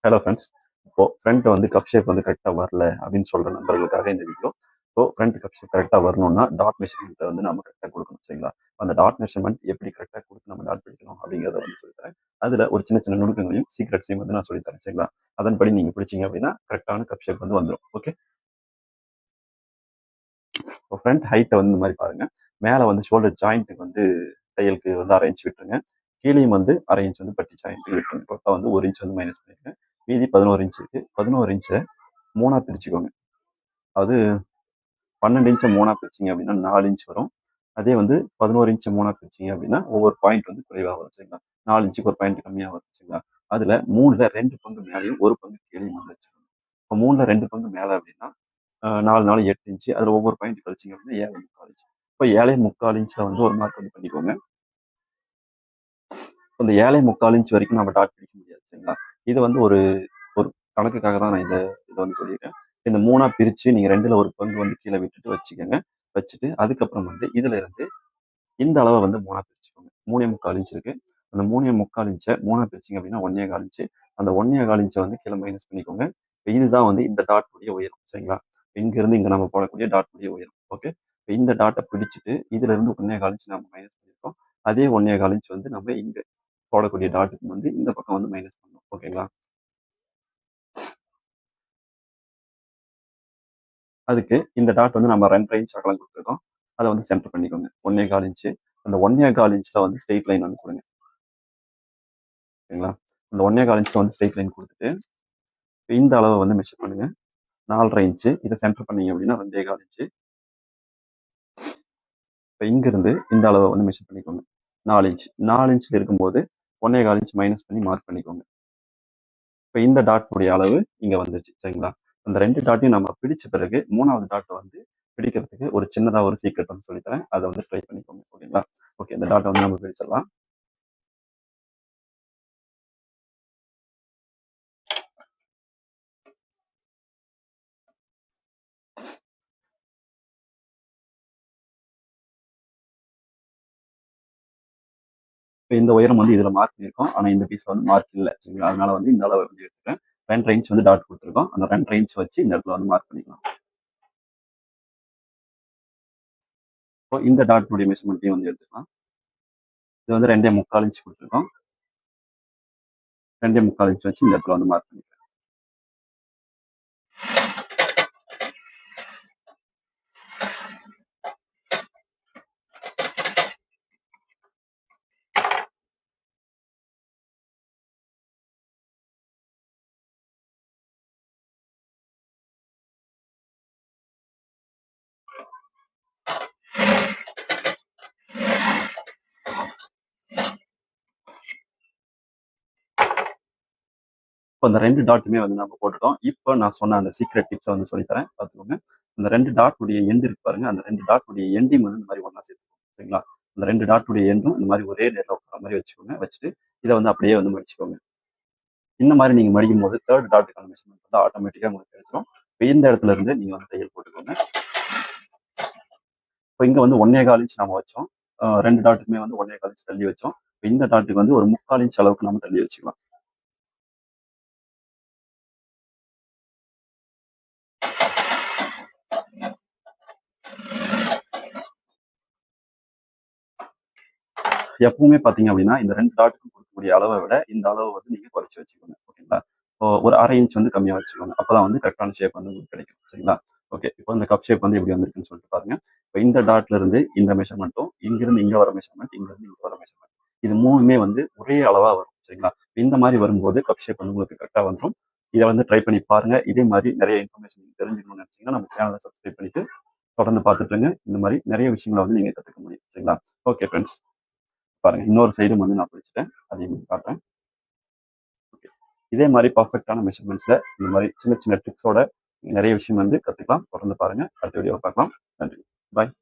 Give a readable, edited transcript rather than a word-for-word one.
Hello friends. இப்போ front வந்து cup shape வந்து கரெக்டாக வரல அப்படின்னு சொல்ற நண்பர்களுக்காக இந்த வீடியோ. இப்போ ஃப்ரண்ட் கப் ஷேப் கரெக்டாக வரணும்னா டாட் மெஷர்மெண்ட்டை வந்து நம்ம கரெக்டாக கொடுக்கணும், சரிங்களா? அந்த டாட் மெஷர்மெண்ட் எப்படி கரெக்டாக கொடுத்து நம்ம டாட் பிடிக்கணும் அப்படிங்கிறத வந்து சொல்லித்தரேன். அதில் ஒரு சின்ன சின்ன நுணுக்கங்களையும் சீக்ரெட்ஸையும் வந்து நான் சொல்லித்தரேன், சரிங்களா? அதன்படி நீங்கள் பிடிச்சிங்க அப்படின்னா கரெக்டான கப் ஷேப் வந்து வந்துடும். ஓகே, இப்போ ஃப்ரண்ட் ஹைட்டை வந்து இந்த மாதிரி பாருங்க. மேலே வந்து ஷோல்டர் ஜாயிண்ட்டுக்கு வந்து தையலுக்கு வந்து அரை இன்ச் விட்டுருங்க. கீழேயும் வந்து அரை இன்ச் வந்து பட்டி ஜாயிண்ட்டுக்கு விட்டுருங்க. டோட்டலாக வந்து ஒரு இன்ச் வந்து மைனஸ் பண்ணிருங்க. மீதி 11 இன்ச் இருக்கு. 11 இன்ச்சை மூணா பிரிச்சுக்கோங்க. அது 12 இன்ச்சை மூணா பிரிச்சிங்க அப்படின்னா 4 இன்ச் வரும். அதே வந்து 11 இன்ச்சை மூணா பிரிச்சிங்க அப்படின்னா ஒவ்வொரு பாயிண்ட் வந்து குறைவாக வரும், சரிங்களா? 4 இன்ச்சுக்கு ஒரு பாயிண்ட் கம்மியாக வரும், சரிங்களா? அதில் 3ல் 2 பங்கு மேலேயும் ஒரு பங்கு கீழேயும் வந்து வச்சுக்கோங்க. இப்போ 3ல் 2 பங்கு மேலே அப்படின்னா 4 4 8 இன்ச்சு. அதில் ஒவ்வொரு பாயிண்ட் கழிச்சிங்க அப்படின்னா 7.25 இன்ச்சு. இப்போ 7.25 இன்ச்சில் வந்து ஒரு மார்க் வந்து பண்ணிக்கோங்க. அந்த 7.25 இன்ச் வரைக்கும் நம்ம டாட் பிடிக்க முடியாது, சரிங்களா? இது வந்து ஒரு ஒரு கணக்குக்காக தான் நான் இதை வந்து சொல்லியிருக்கேன். இந்த மூணா பிரித்து நீங்கள் 2ல் ஒரு பங்கு வந்து கீழே விட்டுட்டு வச்சுக்கோங்க. வச்சுட்டு அதுக்கப்புறம் வந்து இதில் இருந்து இந்த அளவை வந்து மூணா பிரிச்சுக்கோங்க. 3.25 இன்ச் இருக்கு. அந்த 3.25 இன்ச்சை மூணா பிரிச்சிங்க அப்படின்னா 1.25 இன்ச்சு. அந்த 1.25 இன்ச்சை வந்து கீழே மைனஸ் பண்ணிக்கோங்க. இப்போ இதுதான் வந்து இந்த டாட் உடைய உயரம், சரிங்களா? இங்கேருந்து இங்கே நம்ம போடக்கூடிய டாட் உடைய உயரம். ஓகே, இப்போ இந்த டாட்டை பிடிச்சிட்டு இதுல இருந்து 1.25 இன்ச் நம்ம மைனஸ் பண்ணியிருக்கோம். அதே 1.25 இன்ச் வந்து நம்ம இங்கே போடக்கூடிய டாட்டுக்கு வந்து இந்த பக்கம் வந்து மைனஸ் பண்ணணும். ஓகேங்களா? அதுக்கு இந்த டாட் வந்து நம்ம 2.5 இன்ச் அகலம் கொடுத்துருக்கோம். அதை வந்து சென்டர் பண்ணிக்கோங்க. 1.25 இன்ச்சு. அந்த 1.25 இன்ச்சில் வந்து ஸ்ட்ரெயிட் லைன் வந்து கொடுங்க, ஓகேங்களா? அந்த 1.25 இன்ச்சில் வந்து ஸ்ட்ரெயிட் லைன் கொடுத்துட்டு இந்த அளவை வந்து மெஷர் பண்ணுங்க. 4.5 இன்ச்சு. இதை சென்டர் பண்ணீங்க அப்படின்னா 2.25 இன்ச்சு. இப்போ இங்கிருந்து இந்த அளவை வந்து மெஷர் பண்ணிக்கோங்க. 4 இன்ச். 4 இன்ச்சில் இருக்கும்போது 1.25 இன்ச் மைனஸ் பண்ணி மார்க் பண்ணிக்கோங்க. இப்போ இந்த டாட் உடைய அளவு இங்கே வந்துருச்சு, சரிங்களா? அந்த 2 டாட்டையும் நம்ம பிடிச்ச பிறகு 3வது டாட்டை வந்து பிடிக்கிறதுக்கு ஒரு சின்னதாக ஒரு சீக்ரெட் வந்து சொல்லித்தரேன். அதை வந்து ட்ரை பண்ணிக்கோங்க, ஓகேங்களா? ஓகே, இந்த டாட்டை வந்து நம்ம பிடிச்சிடலாம். இப்போ இந்த உயரம் வந்து இதில் மார்க் பண்ணியிருக்கோம். ஆனால் இந்த பீஸில் வந்து மார்க் இல்லை, சரிங்களா? அதனால வந்து இந்த அளவை வந்து எடுத்துக்கிறேன். 2.5 இன்ச் வந்து டாட் கொடுத்துருக்கோம். அந்த 2.5 இன்ச் வச்சு இந்த இடத்துல வந்து மார்க் பண்ணிக்கலாம். இப்போ இந்த டாட்னுடைய மெஷர்மெண்ட்டையும் வந்து எடுத்துக்கலாம். இது வந்து 2.25 இன்ச் கொடுத்துருக்கோம். 2.25 இன்ச் வச்சு இந்த இடத்துல வந்து மார்க் பண்ணிக்கலாம். இப்போ அந்த 2 டாட்டுமே வந்து நம்ம போட்டுட்டோம். இப்போ நான் சொன்ன அந்த சீக்ரெட் டிப்ஸை வந்து சொல்லித்தரேன், பார்த்துக்கோங்க. அந்த 2 டாட்டுடைய எண்ட் இருக்கு பாருங்க. அந்த 2 டாட்டுடைய எண்டையும் வந்து இந்த மாதிரி ஒன்றா சேர்த்துக்கோங்க, சரிங்களா? அந்த 2 டாட்டுடைய எண்டும் இந்த மாதிரி ஒரே நேரில் உட்கார மாதிரி வச்சுக்கோங்க. வச்சுட்டு இதை வந்து அப்படியே வந்து மடிச்சுக்கோங்க. இந்த மாதிரி நீங்கள் மடிக்கும் போது 3rd டாட்டுக்கான மெஷர்மெண்ட் வந்து ஆட்டோமேட்டிக்காக உங்களுக்கு கிடைச்சிடும். இப்போ இந்த இடத்துல இருந்து நீங்கள் வந்து தையல் போட்டுக்கோங்க. இப்போ இங்கே வந்து 1.25 இன்ச் நம்ம வச்சோம். 2 டாட்டுக்குமே வந்து 1.25 இன்ச் தள்ளி வச்சோம். இப்போ இந்த டாட்டுக்கு வந்து ஒரு 3/4 இன்ச் அளவுக்கு நம்ம தள்ளி வச்சுக்கலாம். எப்பவுமே பார்த்தீங்க அப்படின்னா இந்த 2 டாட்டுக்கும் கொடுக்கக்கூடிய அளவை விட இந்த அளவை வந்து நீங்கள் குறைச்சி வச்சுக்கோங்க, ஓகேங்களா? ஒரு அரை இன்ச் வந்து கம்மியாக வச்சுக்கோங்க. அப்பதான் வந்து கரெக்டான ஷேப் வந்து உங்களுக்கு கிடைக்கும், சரிங்களா? ஓகே, இப்போ இந்த கப் ஷேப் வந்து எப்படி வந்திருக்குன்னு சொல்லிட்டு பாருங்க. இப்போ இந்த டாட்ல இருந்து இந்த மெஷர்மெண்ட்டும் இங்கிருந்து இங்கே வர மெஷர்மெண்ட், இங்கிருந்து இங்கே வர மெஷர்மெண்ட், இது மூணுமே வந்து ஒரே அளவா வரும், சரிங்களா? இந்த மாதிரி வரும்போது கப் ஷேப் வந்து உங்களுக்கு கரெக்டாக வந்துடும். இதை வந்து ட்ரை பண்ணி பாருங்க. இதே மாதிரி நிறைய இன்ஃபர்மேஷன் நீங்கள் தெரிஞ்சுக்கணும்னு நினைச்சீங்கன்னா நம்ம சேனலை சப்ஸ்கிரைப் பண்ணிட்டு தொடர்ந்து பார்த்துட்டுருங்க. இந்த மாதிரி நிறைய விஷயங்களை வந்து நீங்கள் கற்றுக்க முடியும், சரிங்களா? ஓகே ஃப்ரெண்ட்ஸ், பாருங்க இன்னொரு சைடும் வந்து நான் பிடிச்சிட்டேன். அதையும் காட்டுறேன். ஓகே, இதே மாதிரி பர்ஃபெக்டான மெஷர்மெண்ட்ஸ்ல இந்த மாதிரி சின்ன சின்ன ட்ரிக்ஸோட நிறைய விஷயம் வந்து கற்றுக்கலாம். தொடர்ந்து பாருங்க. அடுத்த வீடியோவை பார்க்கலாம். நன்றி, பாய்.